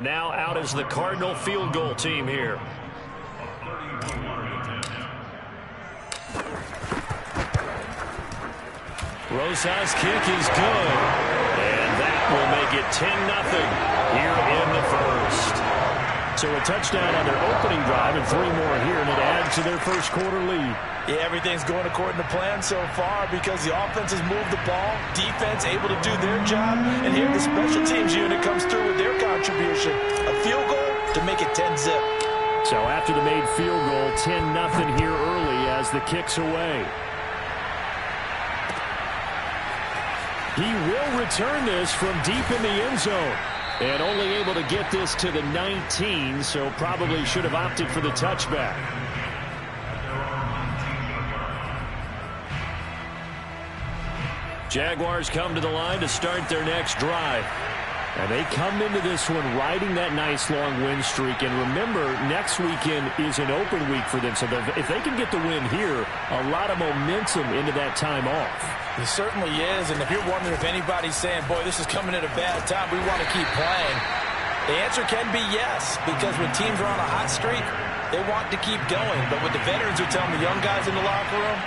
Now out as the Cardinal field goal team here. Rosas' kick is good. And that will make it 10-0 here in the first. So a touchdown on their opening drive and 3 more here, and it adds to their first quarter lead. Yeah, everything's going according to plan so far because the offense has moved the ball, defense able to do their job, and here the special teams unit comes through with their contribution. A field goal to make it 10-0. So after the made field goal, 10-0 here early as the kick's away. He will return this from deep in the end zone. And only able to get this to the 19, so probably should have opted for the touchback. Jaguars come to the line to start their next drive. And they come into this one riding that nice long win streak. And remember, next weekend is an open week for them. So if they can get the win here, a lot of momentum into that time off. It certainly is. And if you're wondering if anybody's saying, boy, this is coming at a bad time, we want to keep playing, the answer can be yes. Because when teams are on a hot streak, they want to keep going. But what the veterans are telling the young guys in the locker room,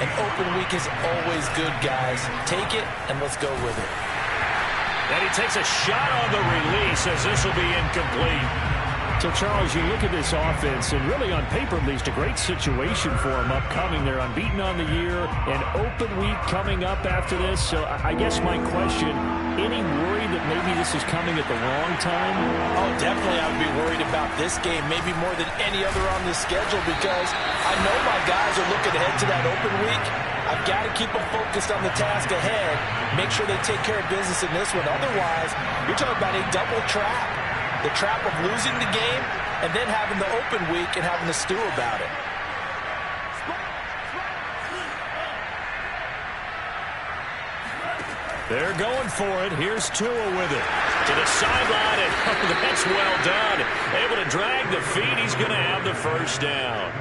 an open week is always good, guys. Take it and let's go with it. And he takes a shot on the release as this will be incomplete. So, Charles, you look at this offense, and really on paper at least, a great situation for them upcoming. They're unbeaten on the year, an open week coming up after this. So I guess my question, any worry that maybe this is coming at the wrong time? Oh, definitely I would be worried about this game, maybe more than any other on this schedule, because I know my guys are looking ahead to that open week. I've got to keep them focused on the task ahead, make sure they take care of business in this one. Otherwise, you're talking about a double trap. The trap of losing the game and then having the open week and having to stew about it. They're going for it. Here's Tua with it. To the sideline, and that's well done. Able to drag the feet. He's going to have the first down.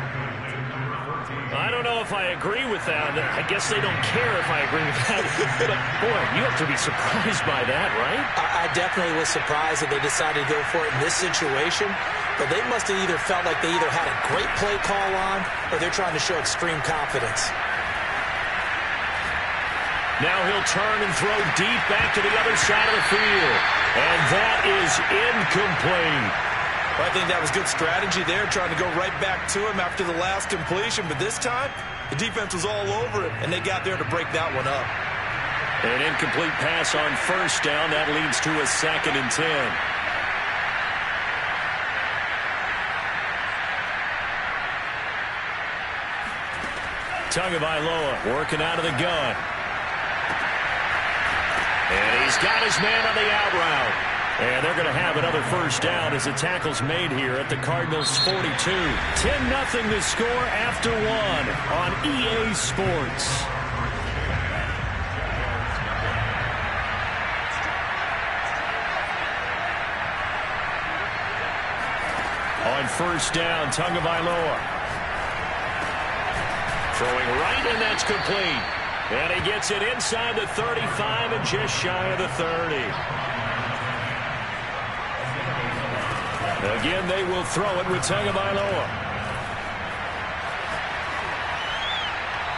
I don't know if I agree with that. I guess they don't care if I agree with that. But, boy, you have to be surprised by that, right? I definitely was surprised that they decided to go for it in this situation. But they must have either felt like they either had a great play call on or they're trying to show extreme confidence. Now he'll turn and throw deep back to the other side of the field. And that is incomplete. Well, I think that was good strategy there, trying to go right back to him after the last completion. But this time, the defense was all over it, and they got there to break that one up. An incomplete pass on first down. That leads to a 2nd and 10. Tagovailoa working out of the gun. And he's got his man on the out route. And they're going to have another first down as the tackle's made here at the Cardinals' 42. 10-0 the score after 1 on EA Sports. On first down, Tagovailoa. Throwing right, and that's complete. And he gets it inside the 35 and just shy of the 30. Again, they will throw it with Tagovailoa.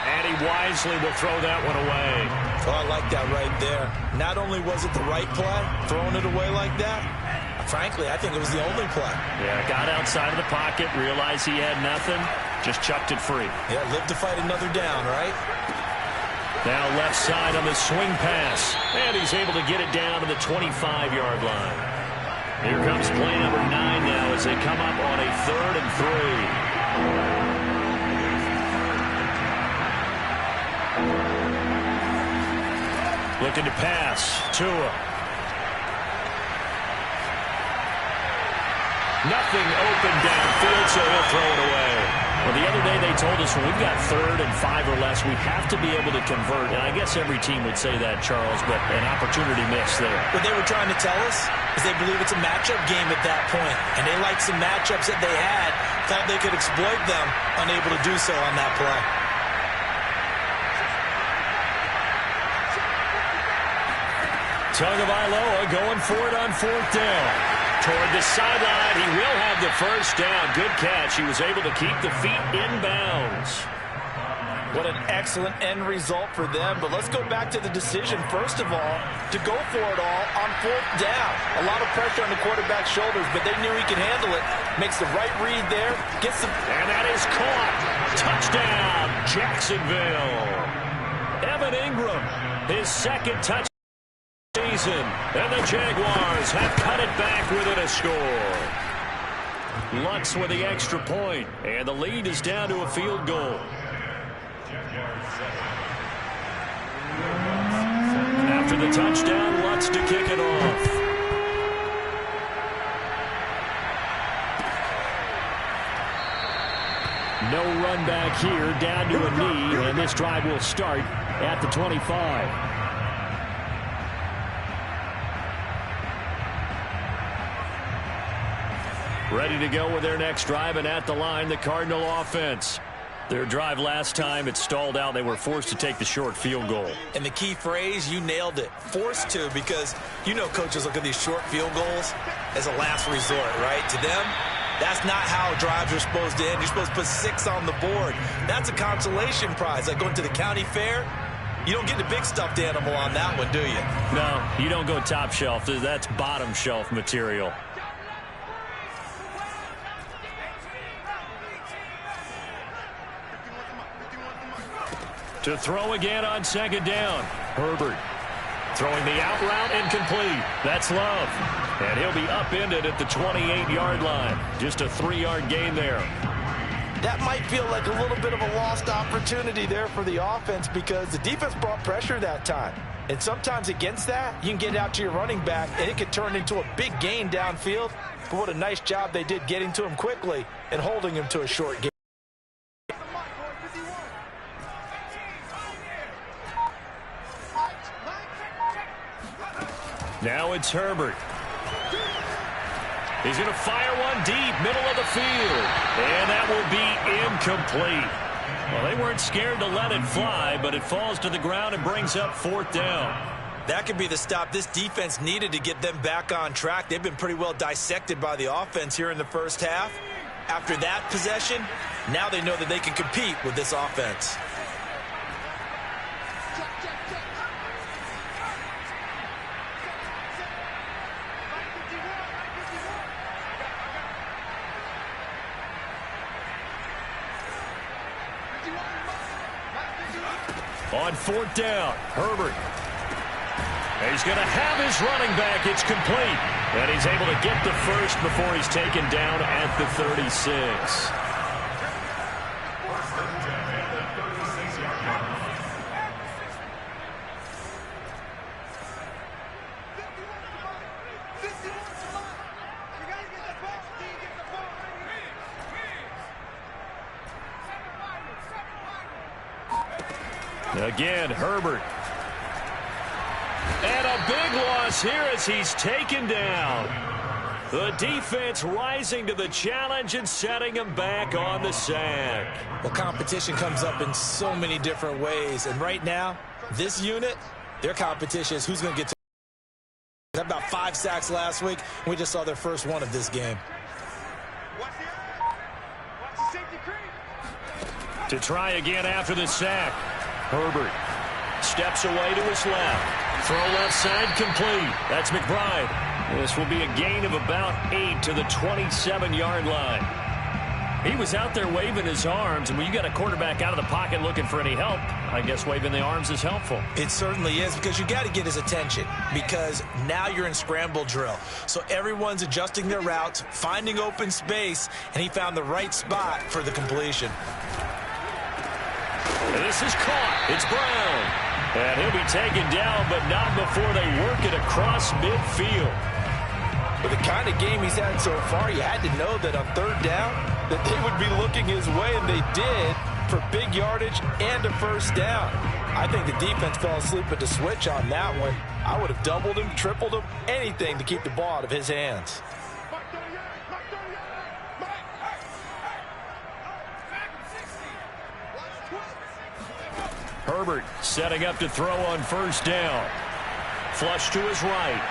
And he wisely will throw that one away. Oh, I like that right there. Not only was it the right play, throwing it away like that, frankly, I think it was the only play. Yeah, got outside of the pocket, realized he had nothing, just chucked it free. Yeah, live to fight another down, right? Now left side on the swing pass. And he's able to get it down to the 25-yard line. Here comes play number 9 now as they come up on a 3rd and 3. Looking to pass. Tua. Nothing open downfield, so he'll throw it away. Well, the other day they told us when we've got 3rd and 5 or less, we have to be able to convert. And I guess every team would say that, Charles, but an opportunity missed there. What they were trying to tell us is they believe it's a matchup game at that point. And they liked some matchups that they had, thought they could exploit them, unable to do so on that play. Tagovailoa going for it on 4th down. toward the sideline. He will have the first down. Good catch. He was able to keep the feet in bounds. What an excellent end result for them. But let's go back to the decision, first of all, to go for it all on 4th down. A lot of pressure on the quarterback's shoulders, but they knew he could handle it. Makes the right read there. Gets the... And that is caught. Touchdown, Jacksonville. Evan Ingram, his second touchdown season. And the Jaguars have cut it back within a score. Lutz with the extra point, and the lead is down to a field goal. After the touchdown, Lutz to kick it off. No run back here, down to a knee, and this drive will start at the 25. Ready to go with their next drive, and at the line, the Cardinal offense. Their drive last time, it stalled out. They were forced to take the short field goal. And the key phrase, you nailed it. Forced to, because you know coaches look at these short field goals as a last resort, right? To them, that's not how drives are supposed to end. You're supposed to put 6 on the board. That's a consolation prize. Like going to the county fair, you don't get the big stuffed animal on that one, do you? No, you don't go top shelf. That's bottom shelf material. To throw again on 2nd down. Herbert throwing the out route, incomplete. That's Love. And he'll be upended at the 28-yard line. Just a 3-yard gain there. That might feel like a little bit of a lost opportunity there for the offense because the defense brought pressure that time. And sometimes against that, you can get it out to your running back, and it could turn into a big gain downfield. But what a nice job they did getting to him quickly and holding him to a short gain. Now it's Herbert. He's going to fire one deep, middle of the field. And that will be incomplete. Well, they weren't scared to let it fly, but it falls to the ground and brings up 4th down. That could be the stop this defense needed to get them back on track. They've been pretty well dissected by the offense here in the first half. After that possession, now they know that they can compete with this offense. On 4th down, Herbert. He's going to have his running back. It's complete. And he's able to get the first before he's taken down at the 36. Again, Herbert. And a big loss here as he's taken down. The defense rising to the challenge and setting him back on the sack. Well, competition comes up in so many different ways. And right now, this unit, their competition is who's going to get to. They had about 5 sacks last week. We just saw their first one of this game. To try again after the sack. Herbert steps away to his left. Throw left side complete. That's McBride. This will be a gain of about 8 to the 27-yard line. He was out there waving his arms, and when you got a quarterback out of the pocket looking for any help, I guess waving the arms is helpful. It certainly is, because you got to get his attention, because now you're in scramble drill. So everyone's adjusting their routes, finding open space, and he found the right spot for the completion. This is caught. It's Brown. And he'll be taken down, but not before they work it across midfield. With the kind of game he's had so far, you had to know that on 3rd down that they would be looking his way, and they did, for big yardage and a first down. I think the defense fell asleep at the switch on that one. I would have doubled him, tripled him, anything to keep the ball out of his hands. Herbert setting up to throw on 1st down. Flush to his right.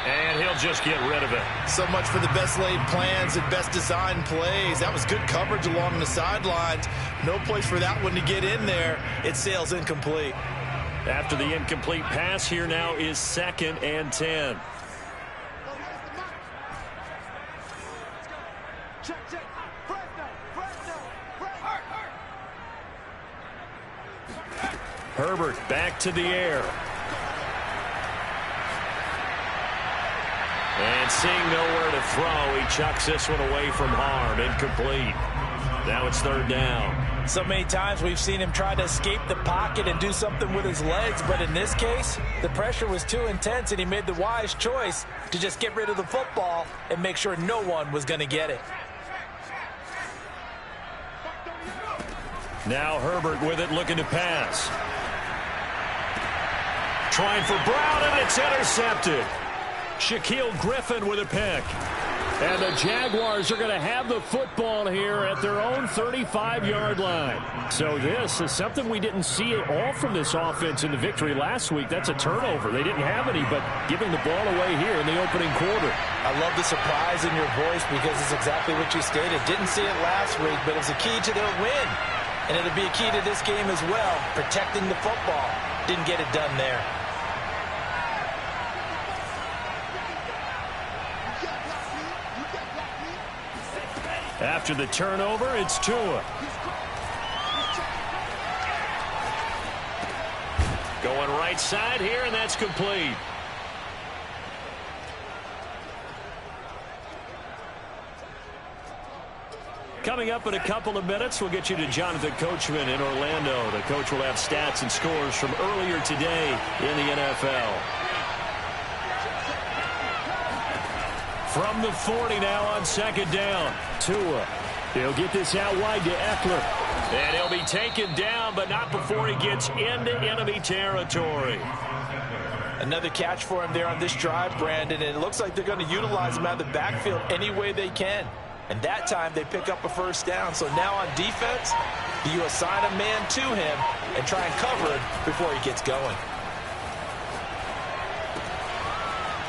And he'll just get rid of it. So much for the best laid plans and best designed plays. That was good coverage along the sidelines. No place for that one to get in there. It sails incomplete. After the incomplete pass, here now is 2nd and 10. Herbert back to the air. And seeing nowhere to throw, he chucks this one away from harm. Incomplete. Now it's 3rd down. So many times we've seen him try to escape the pocket and do something with his legs, but in this case, the pressure was too intense, and he made the wise choice to just get rid of the football and make sure no one was going to get it. Now Herbert with it, looking to pass. Trying for Brown, and it's intercepted. Shaquille Griffin with a pick. And the Jaguars are going to have the football here at their own 35-yard line. So this is something we didn't see at all from this offense in the victory last week. That's a turnover. They didn't have any, but giving the ball away here in the opening quarter. I love the surprise in your voice because it's exactly what you stated. Didn't see it last week, but it was a key to their win. And it'll be a key to this game as well, protecting the football. Didn't get it done there. After the turnover, it's Tua. Going right side here, and that's complete. Coming up in a couple of minutes, we'll get you to Jonathan Coachman in Orlando. The coach will have stats and scores from earlier today in the NFL. From the 40 now on 2nd down. Tua. He'll get this out wide to Eckler. And he'll be taken down, but not before he gets into enemy territory. Another catch for him there on this drive, Brandon, and it looks like they're going to utilize him out of the backfield any way they can. And that time they pick up a 1st down. So now on defense, do you assign a man to him and try and cover him before he gets going?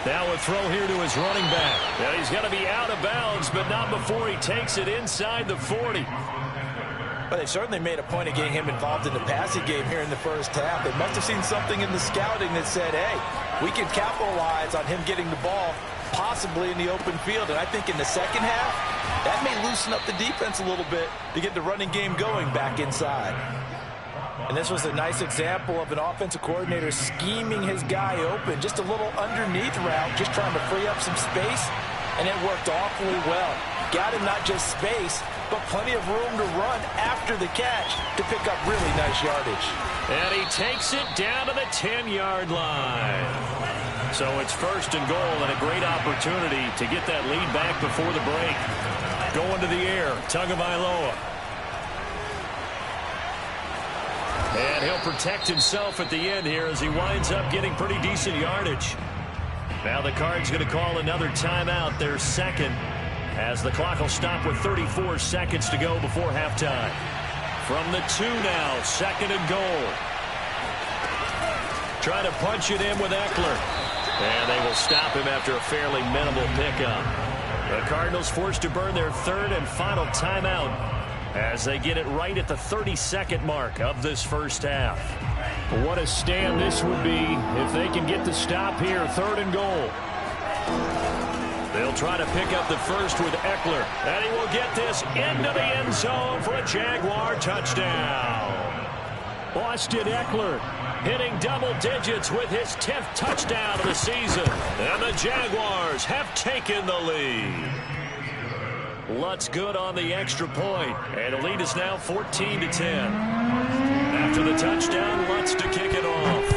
Now a throw here to his running back. Now he's going to be out of bounds, but not before he takes it inside the 40. But they certainly made a point of getting him involved in the passing game here in the 1st half. They must have seen something in the scouting that said, hey, we can capitalize on him getting the ball possibly in the open field. And I think in the 2nd half, that may loosen up the defense a little bit to get the running game going back inside. And this was a nice example of an offensive coordinator scheming his guy open. Just a little underneath route, just trying to free up some space, and it worked awfully well. Got him not just space, but plenty of room to run after the catch to pick up really nice yardage. And he takes it down to the 10-yard line. So it's 1st and goal, and a great opportunity to get that lead back before the break. Going to the air, Tagovailoa. And he'll protect himself at the end here as he winds up getting pretty decent yardage. Now the Cards going to call another timeout, their 2nd, as the clock will stop with 34 seconds to go before halftime. From the 2 now, 2nd and goal. Trying to punch it in with Eckler. And they will stop him after a fairly minimal pickup. The Cardinals forced to burn their 3rd and final timeout as they get it right at the 32nd mark of this 1st half. What a stand this would be if they can get the stop here, 3rd and goal. They'll try to pick up the 1st with Eckler, and he will get this into the end zone for a Jaguar touchdown. Austin Eckler hitting double digits with his 10th touchdown of the season, and the Jaguars have taken the lead. Lutz good on the extra point, and the lead is now 14-10. After the touchdown, Lutz to kick it off.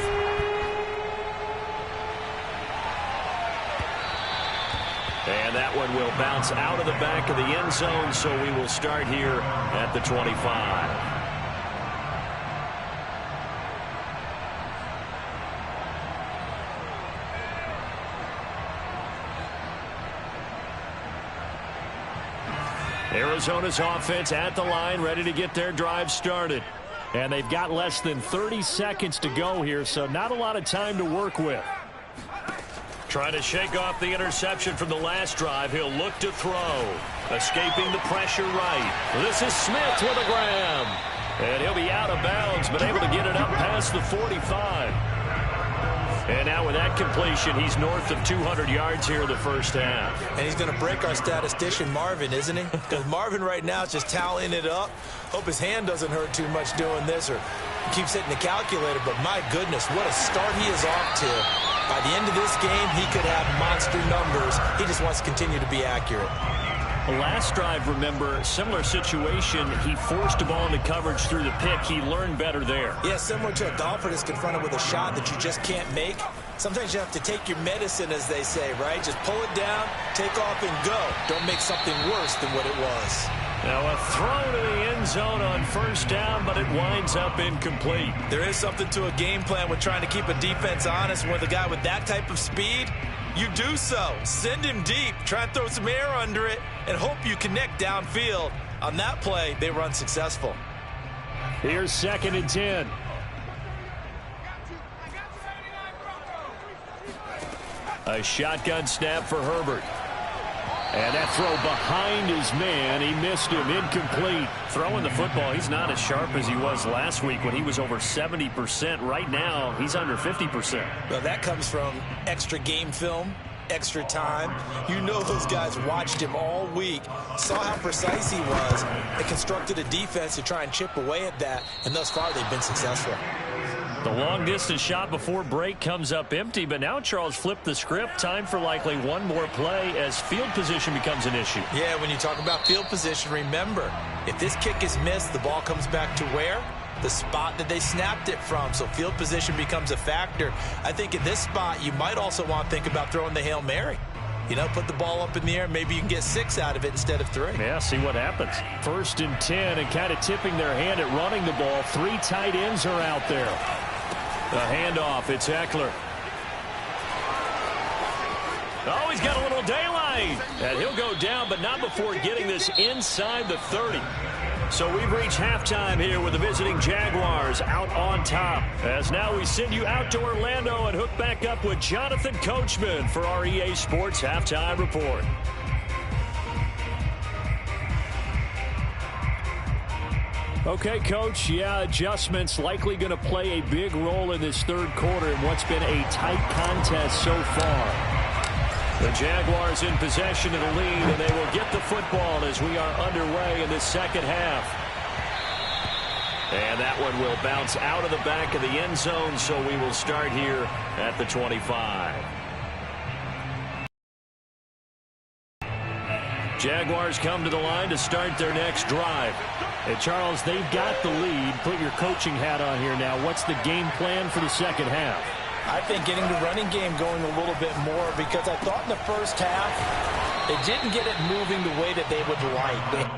And that one will bounce out of the back of the end zone, so we will start here at the 25. Arizona's offense at the line, ready to get their drive started. And they've got less than 30 seconds to go here, so not a lot of time to work with. Trying to shake off the interception from the last drive. He'll look to throw. Escaping the pressure right. This is Smith with a grab. And he'll be out of bounds, but able to get it up past the 45. And now with that completion, he's north of 200 yards here in the first half. And he's going to break our statistician, Marvin, isn't he? Because Marvin right now is just tallying it up. Hope his hand doesn't hurt too much doing this, or keeps hitting the calculator. But my goodness, what a start he is off to. By the end of this game, he could have monster numbers. He just wants to continue to be accurate. The last drive, remember, similar situation. He forced a ball into coverage through the pick. He learned better there. Yeah, similar to a golfer that's confronted with a shot that you just can't make. Sometimes you have to take your medicine, as they say, right? Just pull it down, take off, and go. Don't make something worse than what it was. Now a throw to the end zone on first down, but it winds up incomplete. There is something to a game plan with trying to keep a defense honest. With a guy with that type of speed, you do so. Send him deep, try and throw some air under it, and hope you connect downfield. On that play, they were unsuccessful. Here's 2nd and 10. A shotgun snap for Herbert. And that throw behind his man. He missed him. Incomplete. Throwing the football, he's not as sharp as he was last week when he was over 70%. Right now, he's under 50%. Well, that comes from extra game film, extra time. You know those guys watched him all week, saw how precise he was, and constructed a defense to try and chip away at that. And thus far, they've been successful. The long-distance shot before break comes up empty, but now Charles flipped the script. Time for likely one more play as field position becomes an issue. Yeah, when you talk about field position, remember, if this kick is missed, the ball comes back to where? The spot that they snapped it from. So field position becomes a factor. I think in this spot, you might also want to think about throwing the Hail Mary. You know, put the ball up in the air, maybe you can get 6 out of it instead of 3. Yeah, see what happens. 1st and 10, and kind of tipping their hand at running the ball. 3 tight ends are out there. The handoff, it's Eckler. Oh, he's got a little daylight. And he'll go down, but not before getting this inside the 30. So we've reached halftime here with the visiting Jaguars out on top. As now we send you out to Orlando and hook back up with Jonathan Coachman for our EA Sports Halftime Report. Okay, Coach, yeah, adjustments likely going to play a big role in this third quarter in what's been a tight contest so far. The Jaguars in possession of the lead, and they will get the football as we are underway in this second half. And that one will bounce out of the back of the end zone, so we will start here at the 25. Jaguars come to the line to start their next drive. And Charles, they've got the lead. Put your coaching hat on here now. What's the game plan for the second half? I think getting the running game going a little bit more, because I thought in the first half they didn't get it moving the way that they would like.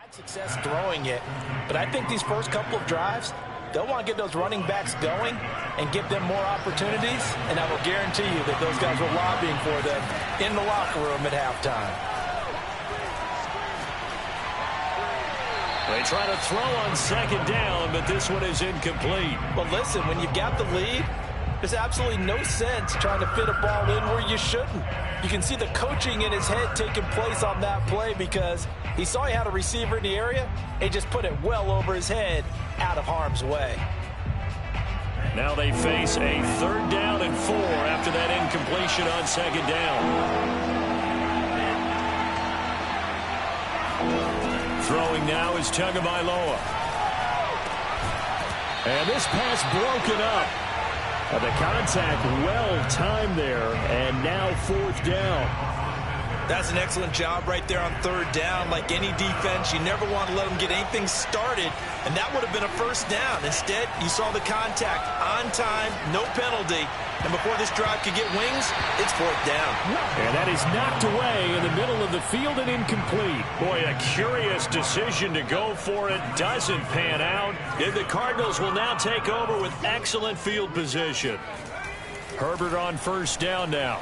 Success throwing it, but I think these first couple of drives, they'll want to get those running backs going and give them more opportunities, and I will guarantee you that those guys were lobbying for them in the locker room at halftime. They try to throw on 2nd down, but this one is incomplete. Well, listen, when you've got the lead, there's absolutely no sense trying to fit a ball in where you shouldn't. You can see the coaching in his head taking place on that play, because he saw he had a receiver in the area. He just put it well over his head, out of harm's way. Now they face a 3rd down and 4 after that incompletion on 2nd down. Throwing now is Tagovailoa. And this pass broken up. The contact well timed there, and now 4th down. That's an excellent job right there on third down. Like any defense, you never want to let them get anything started, and that would have been a first down. Instead, you saw the contact on time, no penalty, and before this drive could get wings, it's fourth down. And that is knocked away in the middle of the field and incomplete. Boy, a curious decision to go for it. Doesn't pan out. And the Cardinals will now take over with excellent field position. Herbert on first down now.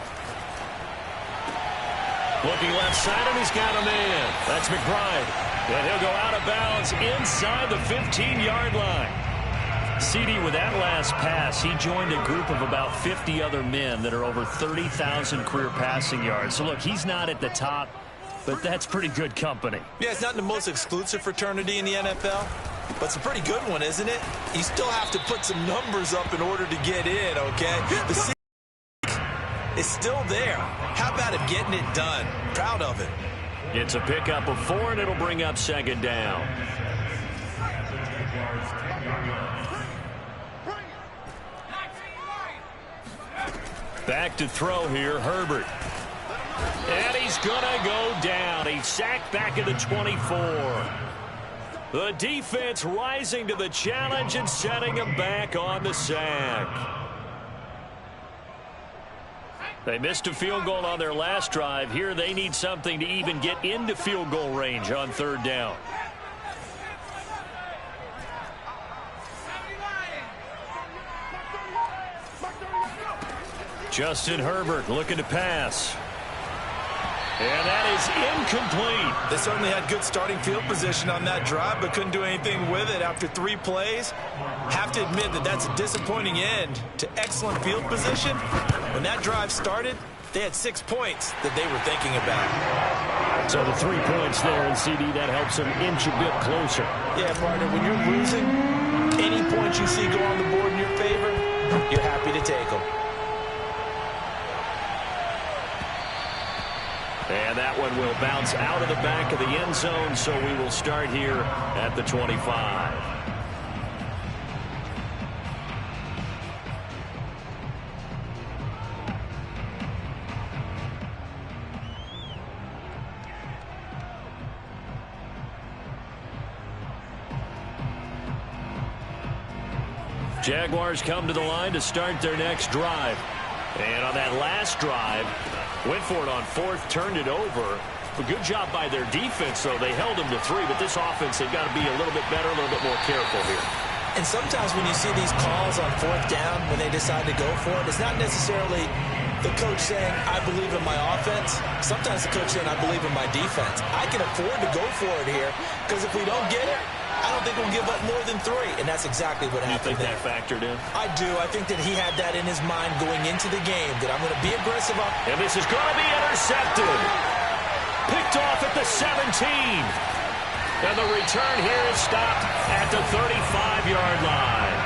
Looking left side, and he's got a man. That's McBride. And he'll go out of bounds inside the 15-yard line. CD, with that last pass, he joined a group of about 50 other men that are over 30,000 career passing yards. So, look, he's not at the top, but that's pretty good company. Yeah, it's not the most exclusive fraternity in the NFL, but it's a pretty good one, isn't it? You still have to put some numbers up in order to get in, okay? The is still there. How about it getting it done? Proud of it. It's a pickup of 4, and it'll bring up second down. Back to throw here, Herbert. And he's going to go down. He's sacked back at the 24. The defense rising to the challenge and setting him back on the sack. They missed a field goal on their last drive. Here they need something to even get into field goal range on third down. Justin Herbert looking to pass. And that is incomplete. They certainly had good starting field position on that drive, but couldn't do anything with it after 3 plays. Have to admit that that's a disappointing end to excellent field position. When that drive started, they had 6 points that they were thinking about. So the 3 points there, and CD, that helps them inch a bit closer. Yeah, partner, when you're losing, any points you see go on the board in your favor, you're happy to take them. And that one will bounce out of the back of the end zone, so we will start here at the 25. Jaguars come to the line to start their next drive. And on that last drive, went for it on 4th, turned it over. A good job by their defense, though. They held them to 3, but this offense, they've got to be a little bit better, a little bit more careful here. And sometimes when you see these calls on 4th down, when they decide to go for it, it's not necessarily the coach saying, I believe in my offense. Sometimes the coach saying, I believe in my defense. I can afford to go for it here, because if we don't get it, I don't think we'll give up more than 3, and that's exactly what happened. You think that factored in? I do. I think that he had that in his mind going into the game, that I'm going to be aggressive. And this is going to be intercepted. Picked off at the 17. And the return here is stopped at the 35-yard line.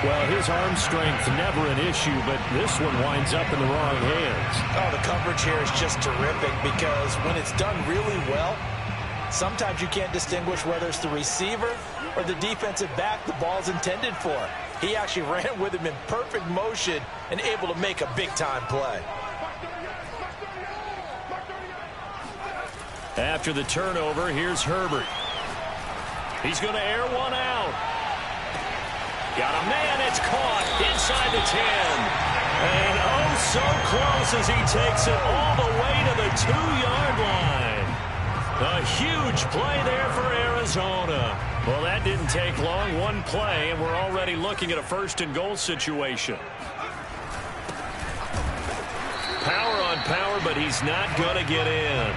Well, his arm strength never an issue, but this one winds up in the wrong hands. Oh, the coverage here is just terrific, because when it's done really well, sometimes you can't distinguish whether it's the receiver or the defensive back the ball's intended for. He actually ran with him in perfect motion and able to make a big-time play. After the turnover, here's Herbert. He's going to air one out. Got a man, it's caught inside the 10. And oh, so close as he takes it all the way to the 2-yard line. A huge play there for Arizona. Well, that didn't take long. One play, and we're already looking at a 1st and goal situation. Power on power, but he's not going to get in.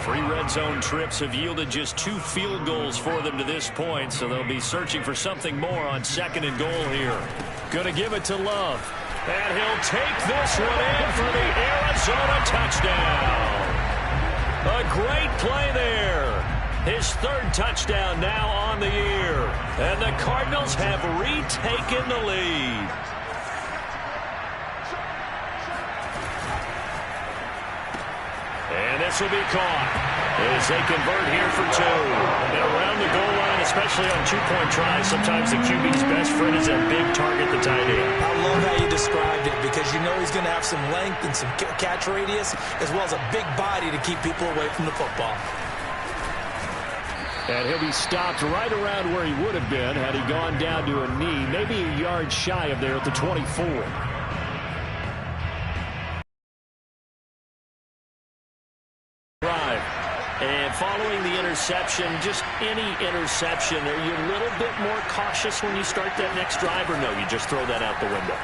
3 red zone trips have yielded just 2 field goals for them to this point, so they'll be searching for something more on 2nd and goal here. Going to give it to Love. And he'll take this one in for the Arizona touchdown. A great play there. His 3rd touchdown now on the year. And the Cardinals have retaken the lead. And this will be caught as they convert here for 2. And around the goal line, especially on 2-point tries, sometimes the QB's best friend is that big target, the tight end. I love how you described it, because you know he's going to have some length and some catch radius, as well as a big body to keep people away from the football. And he'll be stopped right around where he would have been had he gone down to a knee, maybe a yard shy of there at the 24. Drive. And following the interception, just any interception, are you a little bit more cautious when you start that next drive, or no, you just throw that out the window?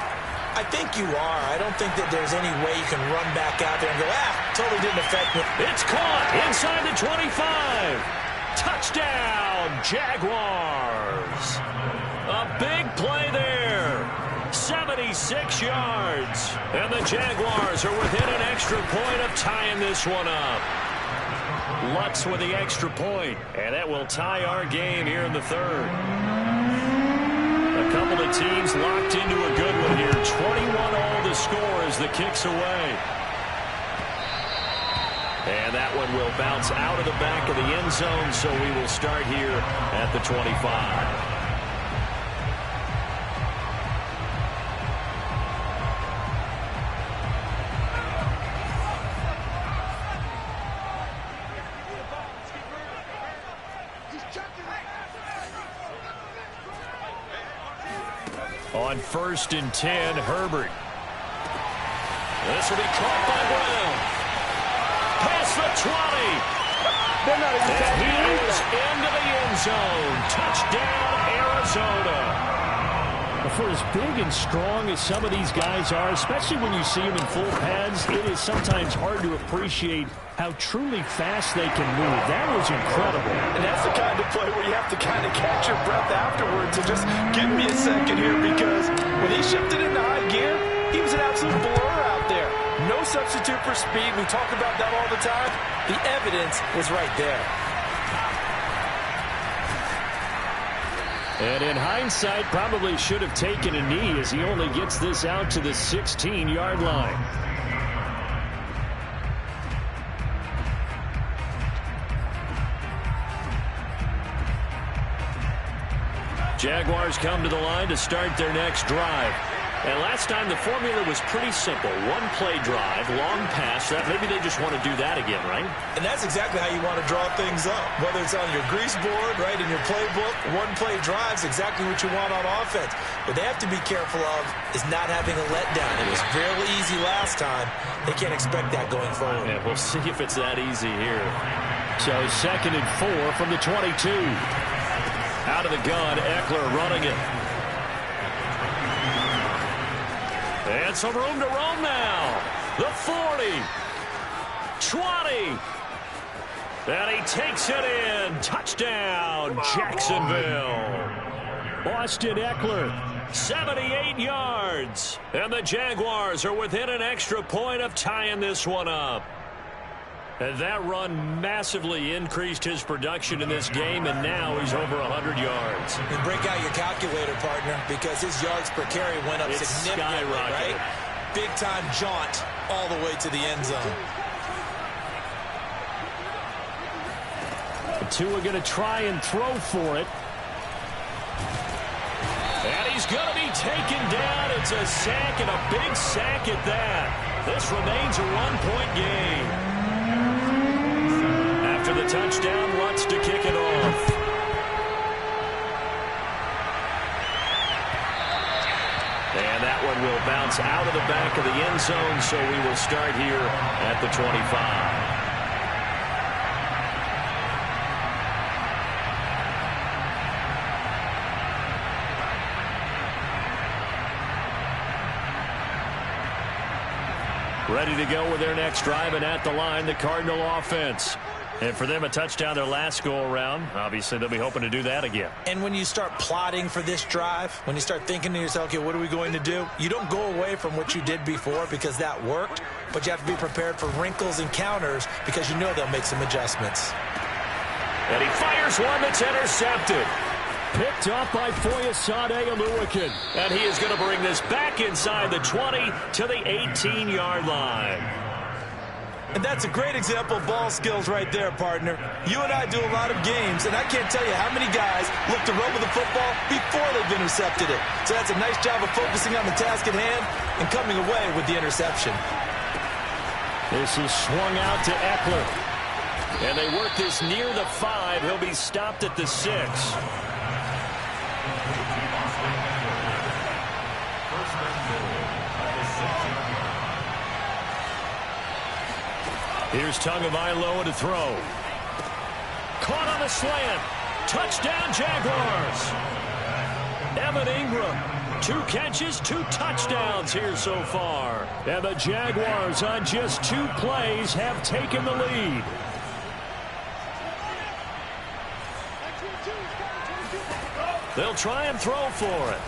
I think you are. I don't think that there's any way you can run back out there and go, totally didn't affect me. It's caught inside the 25. Touchdown, Jaguars. A big play there. 76 yards. And the Jaguars are within an extra point of tying this one up. Lutz with the extra point. And that will tie our game here in the third. A couple of teams locked into a good one here. 21-all the score as the kick's away. And that one will bounce out of the back of the end zone, so we will start here at the 25. On 1st and 10, Herbert. This will be caught by Brown. Past the 20. They're not even and he is into the end zone. Touchdown, Arizona. For as big and strong as some of these guys are, especially when you see them in full pads, it is sometimes hard to appreciate how truly fast they can move. That was incredible. And that's the kind of play where you have to kind of catch your breath afterwards and just give me a second here, because when he shifted into high gear, he was an absolute blur out there. No substitute for speed. We talk about that all the time. The evidence was right there. And in hindsight, probably should have taken a knee as he only gets this out to the 16-yard line. Jaguars come to the line to start their next drive. And last time the formula was pretty simple. One play drive, long pass. Maybe they just want to do that again, right? And that's exactly how you want to draw things up. Whether it's on your grease board, right, in your playbook, one play drive is exactly what you want on offense. What they have to be careful of is not having a letdown. It was fairly easy last time. They can't expect that going forward. Yeah, we'll see if it's that easy here. So 2nd and 4 from the 22. Out of the gun, Eckler running it. And some room to roam now. The 40. 20. And he takes it in. Touchdown, Jacksonville. Austin Eckler, 78 yards. And the Jaguars are within an extra point of tying this one up. And that run massively increased his production in this game, and now he's over 100 yards. And break out your calculator, partner, because his yards per carry went up significantly, right? Big-time jaunt all the way to the end zone. The two are going to try and throw for it. And he's going to be taken down. It's a sack, and a big sack at that. This remains a one-point game. After the touchdown, Lutz to kick it off. And that one will bounce out of the back of the end zone, so we will start here at the 25. Ready to go with their next drive, and at the line, the Cardinal offense. And for them, a touchdown their last go-around. Obviously, they'll be hoping to do that again. And when you start plotting for this drive, when you start thinking to yourself, okay, what are we going to do? You don't go away from what you did before because that worked, but you have to be prepared for wrinkles and counters because you know they'll make some adjustments. And he fires one that's intercepted. Picked off by Foyesade Oluwakin. And he is going to bring this back inside the 20 to the 18-yard line. And that's a great example of ball skills right there, partner. You and I do a lot of games, and I can't tell you how many guys look to run with the football before they've intercepted it. So that's a nice job of focusing on the task at hand and coming away with the interception. This is swung out to Eckler. And they work this near the 5. He'll be stopped at the 6. Here's Tagovailoa to throw. Caught on the slant. Touchdown, Jaguars. Evan Ingram, 2 catches, 2 touchdowns here so far. And the Jaguars on just 2 plays have taken the lead. They'll try and throw for it.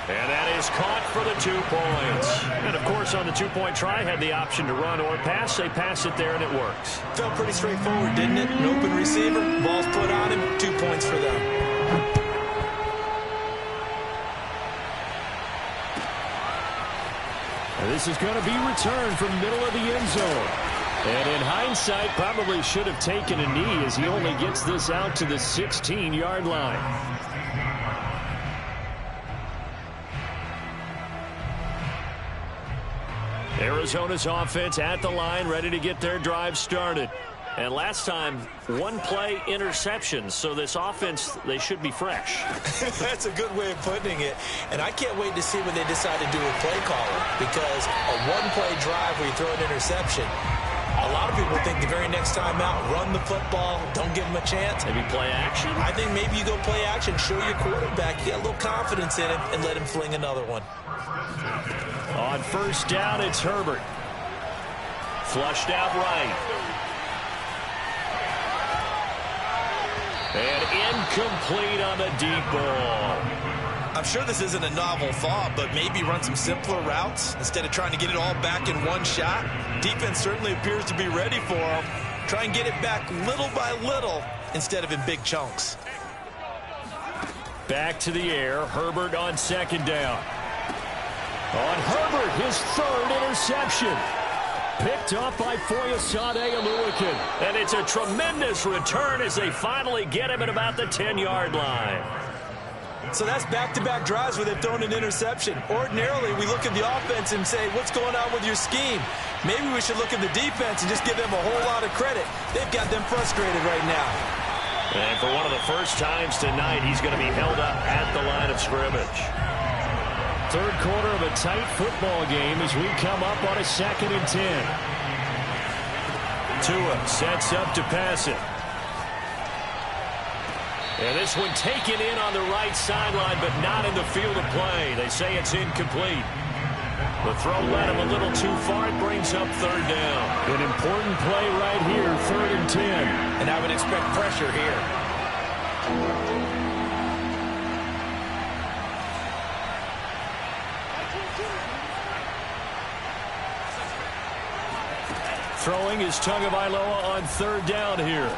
And that is caught for the 2 points. And, of course, on the 2-point try, had the option to run or pass. They pass it there, and it works. Felt pretty straightforward, didn't it? An open receiver, ball's put on him, 2 points for them. And this is going to be returned from the middle of the end zone. And in hindsight, probably should have taken a knee as he only gets this out to the 16-yard line. Arizona's offense at the line, ready to get their drive started. And last time, 1-play interception, so this offense, they should be fresh. That's a good way of putting it. And I can't wait to see what they decide to do with play calling, because a 1-play drive where you throw an interception, a lot of people think the very next time out, run the football, don't give them a chance. Maybe play action? I think maybe you go play action, show your quarterback, you get a little confidence in him, and let him fling another one. On first down, it's Herbert. Flushed out right. And incomplete on the deep ball. I'm sure this isn't a novel thought, but maybe run some simpler routes instead of trying to get it all back in one shot. Defense certainly appears to be ready for him. Try and get it back little by little instead of in big chunks. Back to the air. Herbert on second down. On Herbert, his 3rd interception. Picked up by Foyesade Oluokun. And it's a tremendous return as they finally get him at about the 10-yard line. So that's back-to-back drives where they've thrown an interception. Ordinarily, we look at the offense and say, what's going on with your scheme? Maybe we should look at the defense and just give them a whole lot of credit. They've got them frustrated right now. And for one of the first times tonight, he's going to be held up at the line of scrimmage. Third quarter of a tight football game as we come up on a 2nd and 10. Tua sets up to pass it. And this one taken in on the right sideline, but not in the field of play. They say it's incomplete. The throw led him a little too far. It brings up 3rd down. An important play right here, 3rd and 10. And I would expect pressure here. Throwing is Tagovailoa on 3rd down here.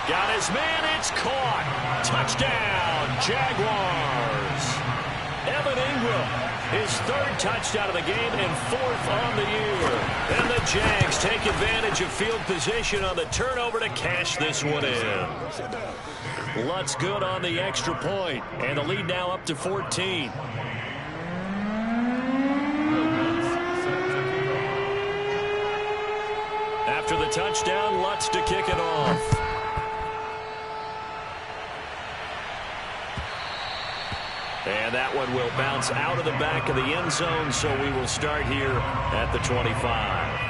Got his man, it's caught. Touchdown, Jaguars. Evan Ingram, his 3rd touchdown of the game and 4th on the year. And the Jags take advantage of field position on the turnover to cash this one in. Lutz good on the extra point, and the lead now up to 14. After the touchdown, Lutz to kick it off. And that one will bounce out of the back of the end zone, so we will start here at the 25.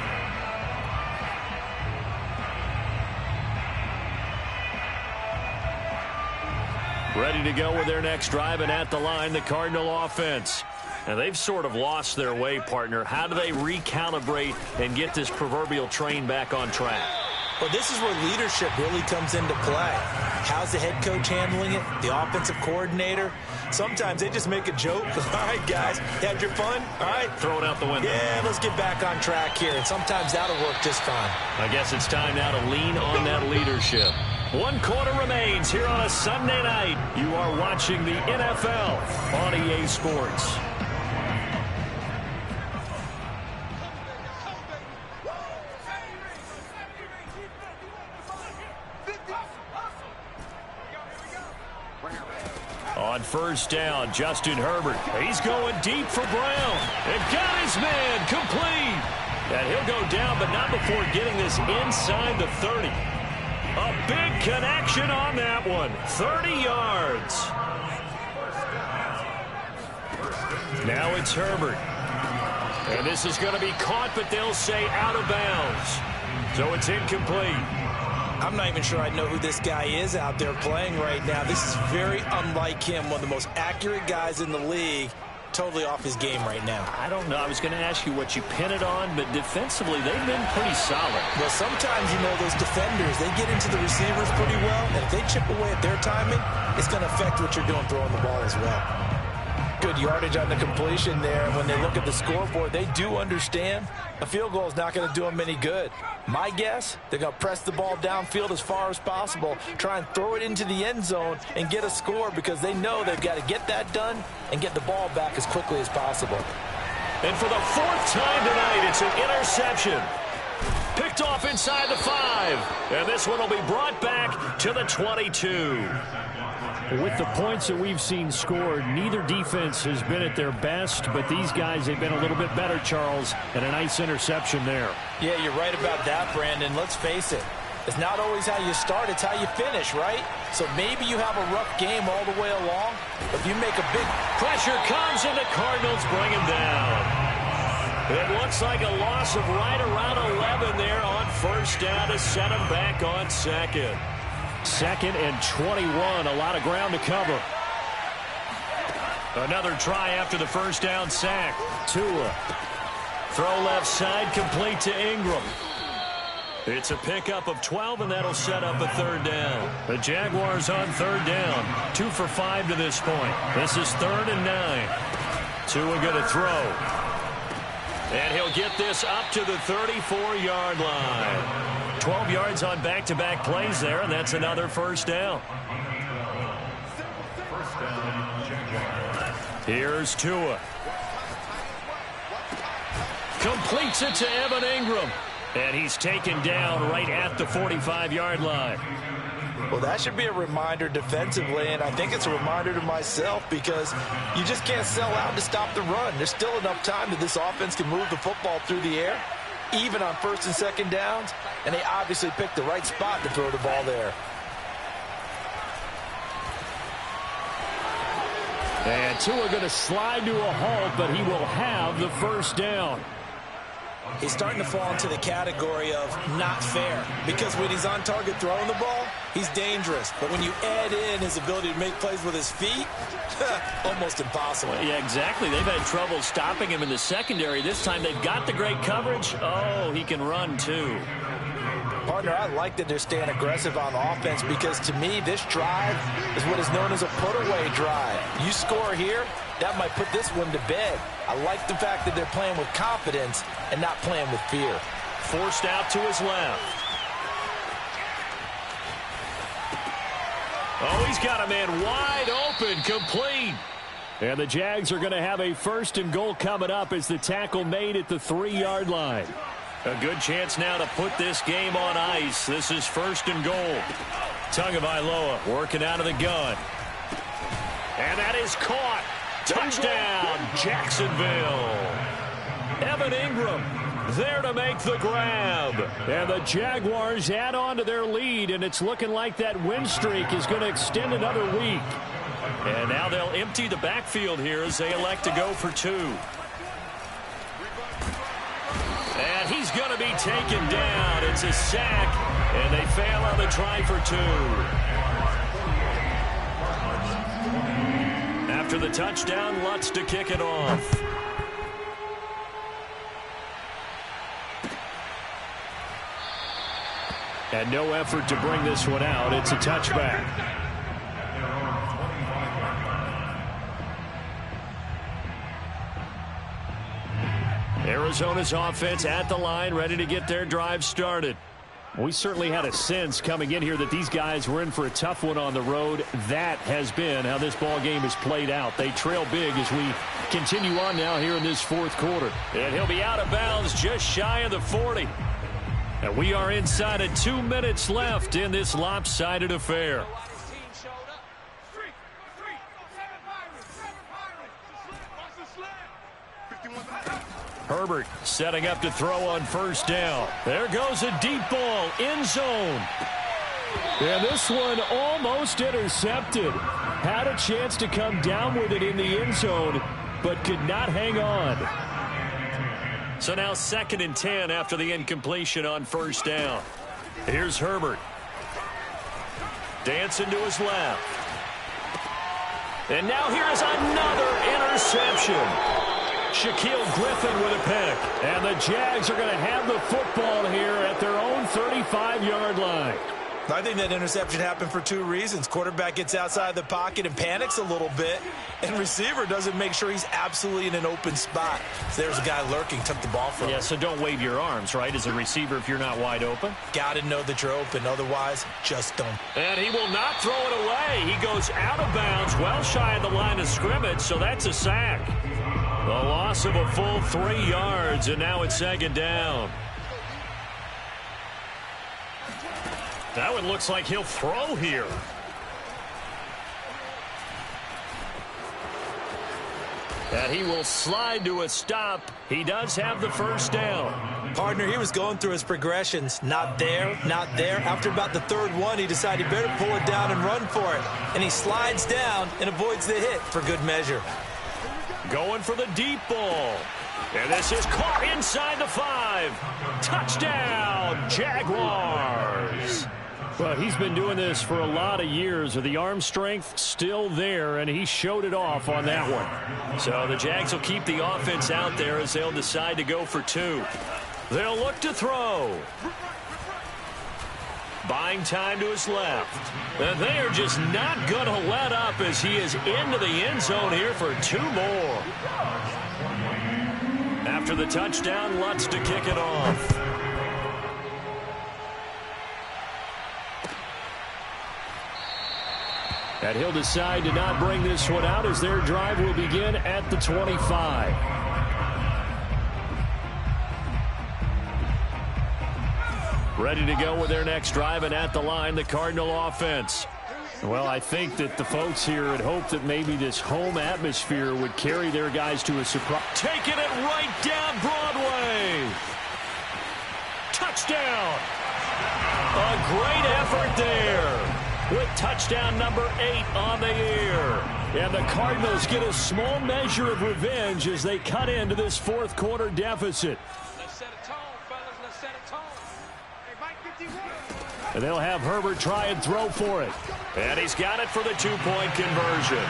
Ready to go with their next drive, and at the line, the Cardinal offense. Now, they've sort of lost their way, partner. How do they recalibrate and get this proverbial train back on track? Well, this is where leadership really comes into play. How's the head coach handling it? The offensive coordinator? Sometimes they just make a joke. All right, guys, had your fun? All right. Throw it out the window. Yeah, let's get back on track here. And sometimes that'll work just fine. I guess it's time now to lean on that leadership. 1 quarter remains here on a Sunday night. You are watching the NFL on EA Sports. On first down, Justin Herbert. He's going deep for Brown. And got his man complete. And he'll go down, but not before getting this inside the 30. A big connection on that one. 30 yards. Now it's Herbert. And this is going to be caught, but they'll say out of bounds. So it's incomplete. I'm not even sure I know who this guy is out there playing right now. This is very unlike him, one of the most accurate guys in the league. Totally off his game right now. I don't know. I was going to ask you what you pin it on, but defensively, they've been pretty solid. Well, sometimes, you know, those defenders, they get into the receivers pretty well, and if they chip away at their timing, it's going to affect what you're doing throwing the ball as well. Good yardage on the completion there. When they look at the scoreboard, they do understand a field goal is not going to do them any good. My guess, they're going to press the ball downfield as far as possible, try and throw it into the end zone and get a score because they know they've got to get that done and get the ball back as quickly as possible. And for the fourth time tonight, it's an interception. Picked off inside the 5. And this one will be brought back to the 22. With the points that we've seen scored, neither defense has been at their best, but these guys have been a little bit better, Charles, and a nice interception there. Yeah, you're right about that, Brandon. Let's face it. It's not always how you start, it's how you finish, right? So maybe you have a rough game all the way along, but if you make a big pressure comes and the Cardinals bring him down. It looks like a loss of right around 11 there on first down to set him back on second. 2nd and 21, a lot of ground to cover. Another try after the first down sack. Tua. Throw left side, complete to Ingram. It's a pickup of 12, and that'll set up a 3rd down. The Jaguars on 3rd down. 2 for 5 to this point. This is 3rd and 9. Tua going to throw. And he'll get this up to the 34-yard line. 12 yards on back-to-back plays there, and that's another first down. Here's Tua. Completes it to Evan Ingram. And he's taken down right at the 45-yard line. Well, that should be a reminder defensively, and I think it's a reminder to myself because you just can't sell out to stop the run. There's still enough time that this offense can move the football through the air, even on 1st and 2nd downs, and they obviously picked the right spot to throw the ball there. And Tua going to slide to a halt, but he will have the first down. He's starting to fall into the category of not fair because when he's on target throwing the ball, he's dangerous. But when you add in his ability to make plays with his feet, almost impossible. Yeah, exactly. They've had trouble stopping him in the secondary. This time they've got the great coverage. Oh, he can run too. Partner, I like that they're staying aggressive on offense because to me, this drive is what is known as a put-away drive. You score here, that might put this one to bed. I like the fact that they're playing with confidence and not playing with fear. Forced out to his left. Oh, he's got a man wide open, complete. And the Jags are going to have a 1st and goal coming up as the tackle made at the 3-yard line. A good chance now to put this game on ice. This is 1st and goal. Tagovailoa working out of the gun. And that is caught. Touchdown, Jacksonville. Evan Ingram there to make the grab. And the Jaguars add on to their lead, and it's looking like that win streak is going to extend another week. And now they'll empty the backfield here as they elect to go for 2. And he's going to be taken down. It's a sack, and they fail on the try for 2. After the touchdown, Lutz to kick it off. And no effort to bring this one out. It's a touchback. Arizona's offense at the line, ready to get their drive started. We certainly had a sense coming in here that these guys were in for a tough one on the road. That has been how this ball game has played out. They trail big as we continue on now here in this 4th quarter. And he'll be out of bounds just shy of the 40. And we are inside of 2 minutes left in this lopsided affair. Herbert setting up to throw on first down. There goes a deep ball, end zone. And this one almost intercepted. Had a chance to come down with it in the end zone, but could not hang on. So now 2nd and 10 after the incompletion on first down. Here's Herbert. Dancing to his left. And now here's another interception. Shaquille Griffin with a pick. And the Jags are going to have the football here at their own 35-yard line. I think that interception happened for 2 reasons. Quarterback gets outside the pocket and panics a little bit, and receiver doesn't make sure he's absolutely in an open spot. So there's a guy lurking, took the ball from him. Yeah, so don't wave your arms, right, as a receiver if you're not wide open. Got to know that you're open. Otherwise, just don't. And he will not throw it away. He goes out of bounds, well shy of the line of scrimmage, so that's a sack. The loss of a full 3 yards, and now it's 2nd down. That one looks like he'll throw here. And he will slide to a stop. He does have the first down. Partner, he was going through his progressions. Not there, not there. After about the 3rd one, he decided he better pull it down and run for it. And he slides down and avoids the hit for good measure. Going for the deep ball. And this is caught inside the 5. Touchdown, Jaguars. Well, he's been doing this for a lot of years with the arm strength still there, and he showed it off on that one. So the Jags will keep the offense out there as they'll decide to go for 2. They'll look to throw. Buying time to his left. And they are just not going to let up as he is into the end zone here for 2 more. After the touchdown, Lutz to kick it off. And he'll decide to not bring this one out as their drive will begin at the 25. Ready to go with their next drive, and at the line, the Cardinal offense. Well, I think that the folks here had hoped that maybe this home atmosphere would carry their guys to a surprise. Taking it right down Broadway. Touchdown. A great effort there. With touchdown number 8 on the year. And the Cardinals get a small measure of revenge as they cut into this 4th quarter deficit. Let's set a tone, fellas. Let's set a tone. Hey, Mike 51. And they'll have Herbert try and throw for it. And he's got it for the 2-point conversion.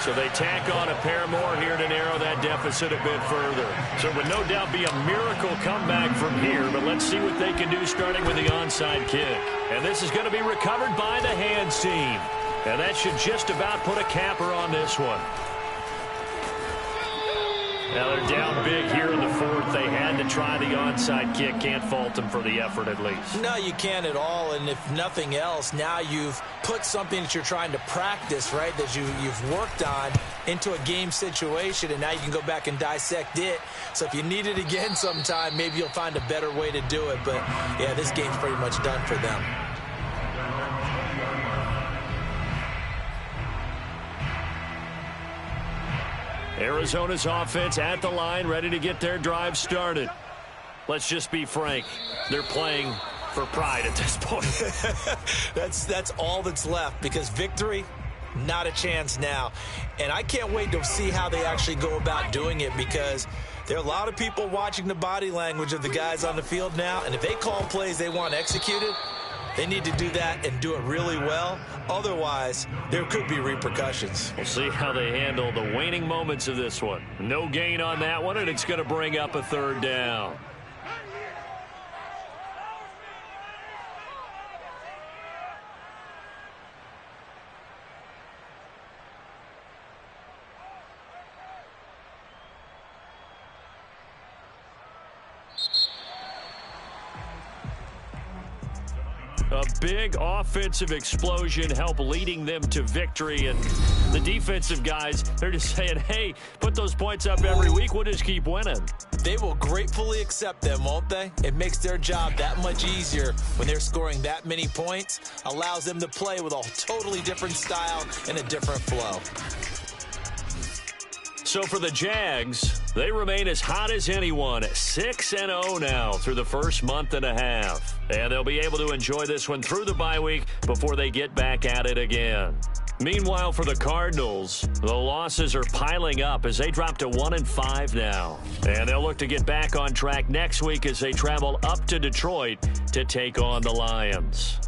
So they tack on a pair more here to narrow that deficit a bit further. So it would no doubt be a miracle comeback from here, but let's see what they can do starting with the onside kick. And this is going to be recovered by the hands team. And that should just about put a capper on this one. Now they're down big here in the 4th. They had to try the onside kick. Can't fault them for the effort at least. No, you can't at all. And if nothing else, now you've put something that you're trying to practice, right, that you've worked on into a game situation, and now you can go back and dissect it. So if you need it again sometime, maybe you'll find a better way to do it. But, yeah, this game's pretty much done for them. Arizona's offense at the line, ready to get their drive started. Let's just be frank. They're playing for pride at this point. That's all that's left, because victory, not a chance now. And I can't wait to see how they actually go about doing it, because there are a lot of people watching the body language of the guys on the field now, and if they call plays they want executed, they need to do that and do it really well. Otherwise, there could be repercussions. We'll see how they handle the waning moments of this one. No gain on that one, and it's going to bring up a 3rd down. A big offensive explosion helped leading them to victory, and the defensive guys, they're just saying, hey, put those points up every week, we'll just keep winning. They will gratefully accept them, won't they? It makes their job that much easier when they're scoring that many points, allows them to play with a totally different style and a different flow. So for the Jags, they remain as hot as anyone, 6-0 now through the first month and a half. And they'll be able to enjoy this one through the bye week before they get back at it again. Meanwhile, for the Cardinals, the losses are piling up as they drop to 1-5 now. And they'll look to get back on track next week as they travel up to Detroit to take on the Lions.